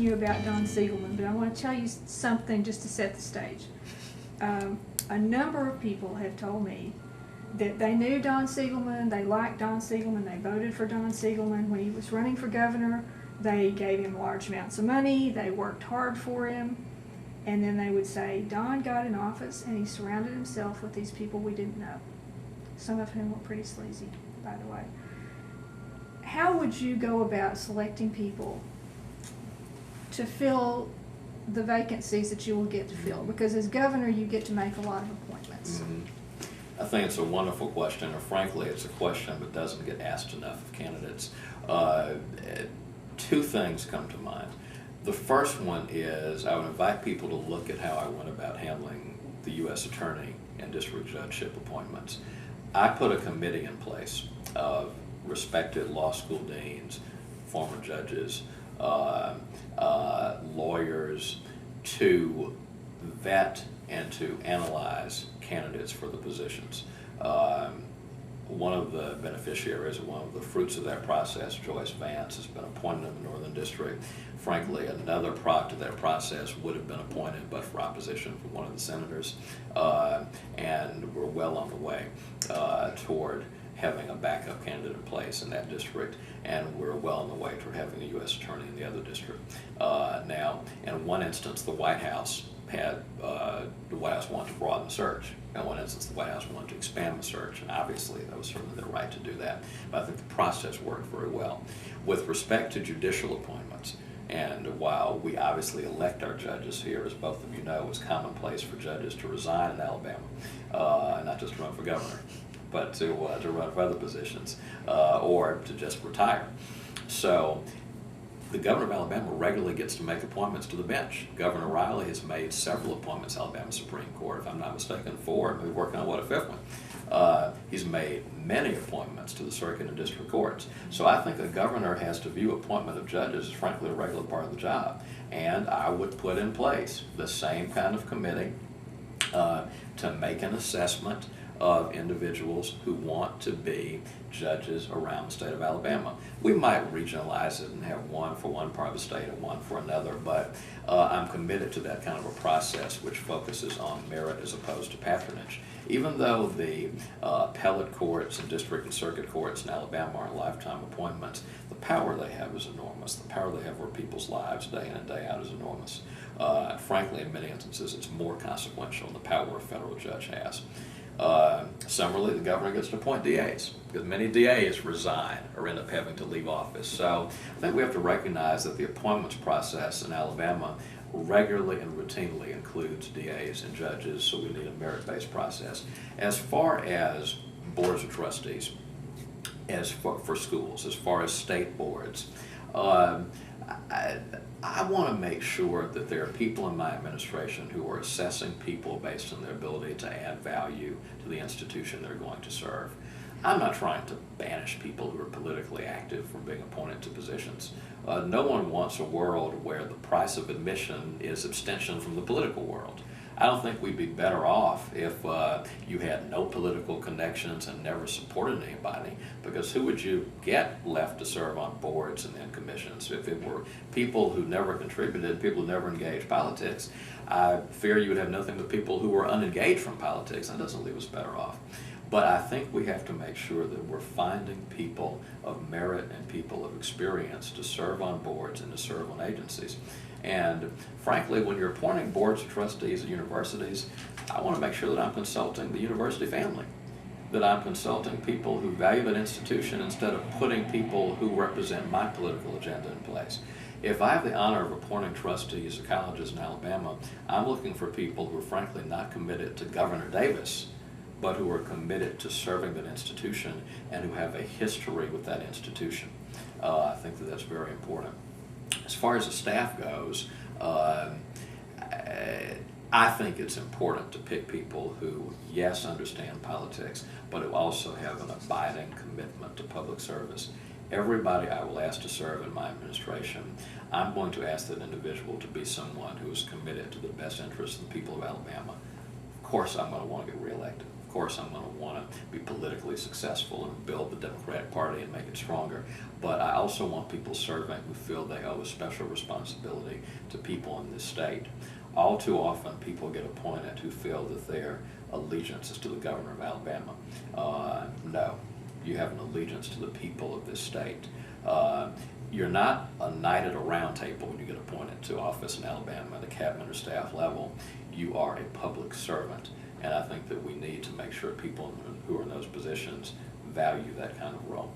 you about Don Siegelman, but I want to tell you something just to set the stage. A number of people have told me that they knew Don Siegelman, they liked Don Siegelman, they voted for Don Siegelman when he was running for governor. They gave him large amounts of money, they worked hard for him, and then they would say, Don got in office and he surrounded himself with these people we didn't know, some of whom were pretty sleazy, by the way. How would you go about selecting people to fill the vacancies that you will get to fill? Because as governor, you get to make a lot of appointments. Mm-hmm. I think it's a wonderful question, or frankly, it's a question that doesn't get asked enough of candidates. Two things come to mind. The first one is I would invite people to look at how I went about handling the U.S. Attorney and District Judgeship appointments. I put a committee in place of respected law school deans, former judges, lawyers, to vet and to analyze candidates for the positions. One of the beneficiaries, one of the fruits of that process, Joyce Vance, has been appointed in the Northern District. Frankly, another product of that process would have been appointed but for opposition from one of the senators. And we're well on the way toward having a backup candidate in place in that district, and we're well on the way toward having a U.S. attorney in the other district. Now, in one instance, the White House wanted to broaden the search. In one instance, the White House wanted to expand the search, and obviously that was certainly their right to do that. But I think the process worked very well. With respect to judicial appointments, and while we obviously elect our judges here, as both of you know, it's commonplace for judges to resign in Alabama, not just to run for governor, but to run for other positions, or to just retire. So the governor of Alabama regularly gets to make appointments to the bench. Governor Riley has made several appointments to Alabama Supreme Court, if I'm not mistaken, 4, and we're working on, what, a 5th one. He's made many appointments to the circuit and district courts. So I think a governor has to view appointment of judges as frankly a regular part of the job. And I would put in place the same kind of committee to make an assessment of individuals who want to be judges around the state of Alabama. We might regionalize it and have one for one part of the state and one for another, but I'm committed to that kind of a process which focuses on merit as opposed to patronage. Even though the appellate courts and district and circuit courts in Alabama are lifetime appointments, the power they have is enormous. The power they have over people's lives day in and day out is enormous. Frankly, in many instances, it's more consequential than the power a federal judge has. Similarly, the governor gets to appoint DAs, because many DAs resign or end up having to leave office. So I think we have to recognize that the appointments process in Alabama regularly and routinely includes DAs and judges, so we need a merit-based process. As far as boards of trustees, as for schools, as far as state boards, I want to make sure that there are people in my administration who are assessing people based on their ability to add value to the institution they're going to serve. I'm not trying to banish people who are politically active from being appointed to positions. No one wants a world where the price of admission is abstention from the political world. I don't think we'd be better off if you had no political connections and never supported anybody, because who would you get left to serve on boards and commissions? If it were people who never contributed, people who never engaged politics, I fear you would have nothing but people who were unengaged from politics. That doesn't leave us better off. But I think we have to make sure that we're finding people of merit and people of experience to serve on boards and to serve on agencies. And frankly, when you're appointing boards of trustees at universities, I want to make sure that I'm consulting the university family, that I'm consulting people who value that institution instead of putting people who represent my political agenda in place. If I have the honor of appointing trustees at colleges in Alabama, I'm looking for people who are frankly not committed to Governor Davis, but who are committed to serving that institution and who have a history with that institution. I think that that's very important. As far as the staff goes, I think it's important to pick people who, yes, understand politics, but who also have an abiding commitment to public service. Everybody I will ask to serve in my administration, I'm going to ask that individual to be someone who is committed to the best interests of the people of Alabama. Of course, I'm going to want to get reelected. Of course, I'm going to want to be politically successful and build the Democratic Party and make it stronger. But I also want people serving who feel they owe a special responsibility to people in this state. All too often, people get appointed who feel that their allegiance is to the governor of Alabama. No, you have an allegiance to the people of this state. You're not a knight at a round table when you get appointed to office in Alabama at the cabinet or staff level. You are a public servant, and I think that we need to make sure people who are in those positions value that kind of role.